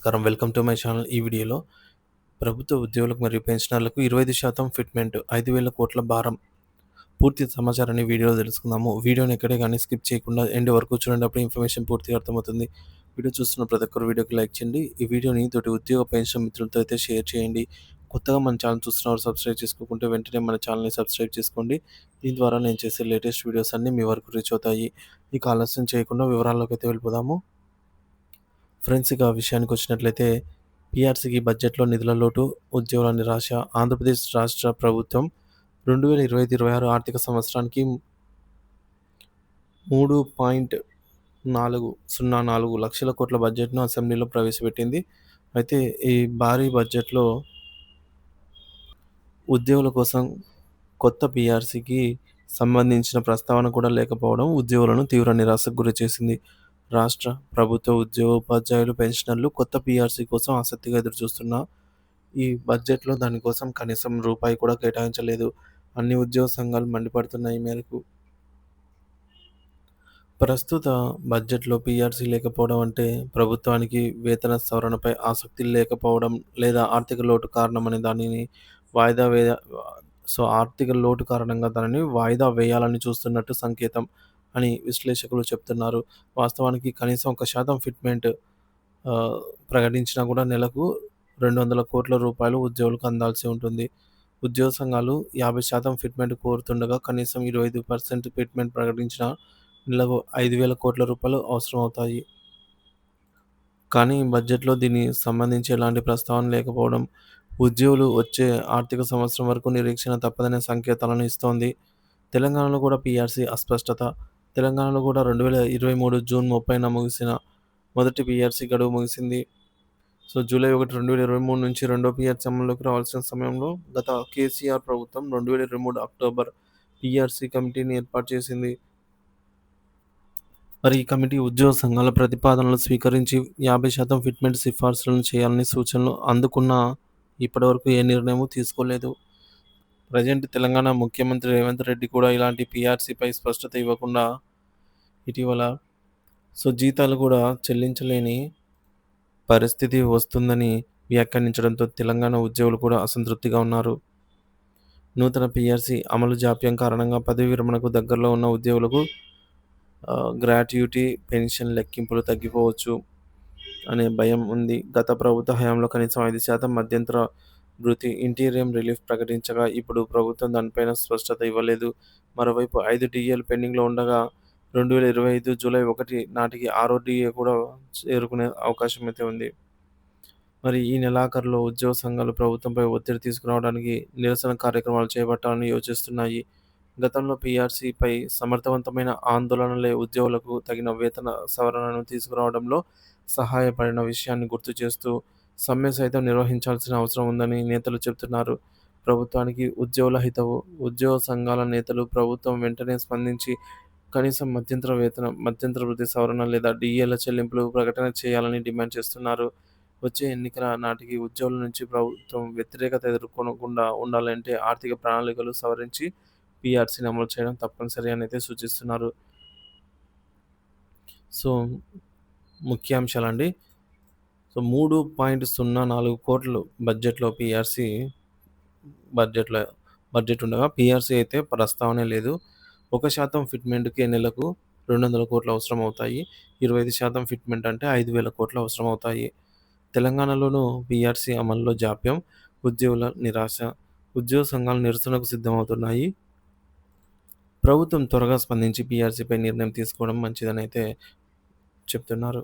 నమస్కారం. Welcome to my channel. ఈ వీడియోలో ప్రభుత్వ ఉద్యోగులకు మరియు పెన్షనర్లకు 25% ఫిట్‌మెంట్ 5,000 కోట్ల భారం. పూర్తి సమాచారాన్ని వీడియోలో తెలుసుకుందాము. వీడియోని ఎక్కడే గాని స్కిప్ చేయకుండా ఎండ్ వరకు చూడండి. అప్పుడు ఇన్ఫర్మేషన్ పూర్తిగా అర్థమవుతుంది. వీడియో చూస్తున్న ప్రతి ఒక్కరు వీడియోకి లైక్ చేయండి. ఈ వీడియోని తోటి ఉద్యోగ పెన్షన్ మిత్రులతో అయితే షేర్ చేయండి. కొత్తగా మన ఛానల్ చూస్తున్నవారు సబ్స్క్రైబ్ చేసుకోకుంటే వెంటనే మన ఛానల్‌ని సబ్స్క్రైబ్ చేసుకోండి. దీని ద్వారా నేను చేసే లేటెస్ట్ వీడియోస్ అన్నీ మీ వరకు రీచ్ అవుతాయి. ఇక ఆలస్యం చేయకుండా వివరాల్లోకైతే వెళ్ళిపోదాము. ఫ్రెండ్స్, ఇక విషయానికొచ్చినట్లయితే పీఆర్సీకి బడ్జెట్‌లో నిధుల లోటు, ఉద్యోగుల నిరాశ. ఆంధ్రప్రదేశ్ రాష్ట్ర ప్రభుత్వం 2025-26 ఆర్థిక సంవత్సరానికి 3.404 లక్షల కోట్ల బడ్జెట్‌ను అసెంబ్లీలో ప్రవేశపెట్టింది. అయితే ఈ భారీ బడ్జెట్‌లో ఉద్యోగుల కోసం కొత్త పీఆర్సీకి సంబంధించిన ప్రస్తావన కూడా లేకపోవడం ఉద్యోగులను తీవ్ర నిరాశకు గురిచేసింది. రాష్ట్ర ప్రభుత్వ ఉద్యోగ ఉపాధ్యాయులు, పెన్షనర్లు కొత్త పీఆర్సీ కోసం ఆసక్తిగా ఎదురుచూస్తున్నా ఈ బడ్జెట్‌లో దానికోసం కనీసం రూపాయి కూడా కేటాయించలేదు. అన్ని ఉద్యోగ సంఘాలు మండిపడుతున్నాయి ఈ మేరకు. ప్రస్తుత బడ్జెట్‌లో పీఆర్సీ లేకపోవడం అంటే ప్రభుత్వానికి వేతన సవరణపై ఆసక్తి లేకపోవడం లేదా ఆర్థిక లోటు కారణమని దానిని వాయిదా వేయ ఆర్థిక లోటు కారణంగా దానిని వాయిదా వేయాలని చూస్తున్నట్టు సంకేతం అని విశ్లేషకులు చెప్తున్నారు. వాస్తవానికి కనీసం 1% ఫిట్‌మెంట్ ప్రకటించినా కూడా నెలకు రూ. 200 కోట్ల ఉద్యోగులకు అందాల్సి ఉంటుంది. ఉద్యోగ సంఘాలు 50% ఫిట్‌మెంట్ కోరుతుండగా కనీసం 25% ఫిట్‌మెంట్ ప్రకటించినా నెలకు రూ. 5,000 కోట్ల అవసరమవుతాయి. కానీ బడ్జెట్‌లో దీనికి సంబంధించి ఎలాంటి ప్రస్తావన లేకపోవడం ఉద్యోగులు వచ్చే ఆర్థిక సంవత్సరం వరకు నిరీక్షణ తప్పదనే సంకేతాలను ఇస్తోంది. తెలంగాణలో కూడా పీఆర్సీ అస్పష్టత. తెలంగాణలో కూడా 2023 జూన్ 30న ముగిసిన మొదటి పీఆర్సీ గడువు ముగిసింది. జూలై 1, 2023 నుంచి రెండో పీఆర్సీ అమల్లోకి రావాల్సిన సమయంలో గత కేసీఆర్ ప్రభుత్వం 2023 అక్టోబర్ పీఆర్సీ కమిటీని ఏర్పాటు చేసింది. మరి ఈ కమిటీ ఉద్యోగ సంఘాల ప్రతిపాదనలు స్వీకరించి 50% ఫిట్‌మెంట్ సిఫార్సులను చేయాలని సూచనలు అందుకున్నా ఇప్పటివరకు ఏ నిర్ణయమూ తీసుకోలేదు. ప్రెజెంట్ తెలంగాణ ముఖ్యమంత్రి రేవంత్ రెడ్డి కూడా ఇలాంటి పీఆర్సీపై స్పష్టత ఇవ్వకుండా ఇటీవల జీతాలు కూడా చెల్లించలేని పరిస్థితి వస్తుందని వ్యాఖ్యానించడంతో తెలంగాణ ఉద్యోగులు కూడా అసంతృప్తిగా ఉన్నారు. నూతన పీఆర్సీ అమలు జాప్యం కారణంగా పదవీ విరమణకు దగ్గరలో ఉన్న ఉద్యోగులకు గ్రాట్యుటీ పెన్షన్ లెక్కింపులు తగ్గిపోవచ్చు అనే భయం ఉంది. గత ప్రభుత్వ హయాంలో కనీసం 5% మధ్యంతర భృతి ఇంటీరియం రిలీఫ్ ప్రకటించగా ఇప్పుడు ప్రభుత్వం దానిపైన స్పష్టత ఇవ్వలేదు. మరోవైపు 5 డీఏలు పెండింగ్‌లో ఉండగా 2025 జూలై 1 నాటికి 6వ డీఏ కూడా చేరుకునే అవకాశం అయితే ఉంది. మరి ఈ నెలాఖరులో ఉద్యోగ సంఘాలు ప్రభుత్వంపై ఒత్తిడి తీసుకురావడానికి నిరసన కార్యక్రమాలు చేపట్టాలని యోచిస్తున్నాయి. గతంలో పీఆర్సీపై సమర్థవంతమైన ఆందోళనలే ఉద్యోగులకు తగిన వేతన సవరణను తీసుకురావడంలో సహాయపడిన విషయాన్ని గుర్తు చేస్తూ సమ్మె సైతం నిర్వహించాల్సిన అవసరం ఉందని నేతలు చెబుతున్నారు. ప్రభుత్వానికి ఉద్యోగుల హితవు. ఉద్యోగ సంఘాల నేతలు ప్రభుత్వం వెంటనే స్పందించి కనీసం మధ్యంతర వృత్తి సవరణ లేదా డీఏల చెల్లింపులు ప్రకటన చేయాలని డిమాండ్ చేస్తున్నారు. వచ్చే ఎన్నికల నాటికి ఉద్యోగుల నుంచి ప్రభుత్వం వ్యతిరేకత ఎదుర్కొనకుండా ఉండాలంటే ఆర్థిక ప్రణాళికలు సవరించి పీఆర్సీని అమలు చేయడం తప్పనిసరి అని అయితే సూచిస్తున్నారు. సో, ముఖ్యాంశాలండి. 3.04 కోట్లు బడ్జెట్‌లో పీఆర్సీ బడ్జెట్‌లో బడ్జెట్ ఉండగా పీఆర్సీ అయితే ప్రస్తావనే లేదు. 1% ఫిట్‌మెంట్‌కే నెలకు 200 కోట్లు అవసరమవుతాయి. 25% ఫిట్‌మెంట్ అంటే 5,000 కోట్లు అవసరమవుతాయి. తెలంగాణలోనూ పీఆర్సీ అమలులో జాప్యం, ఉద్యోగుల నిరాశ. ఉద్యోగ సంఘాలు నిరసనకు సిద్ధమవుతున్నాయి. ప్రభుత్వం త్వరగా స్పందించి పీఆర్సీపై నిర్ణయం తీసుకోవడం మంచిదనైతే చెప్తున్నారు.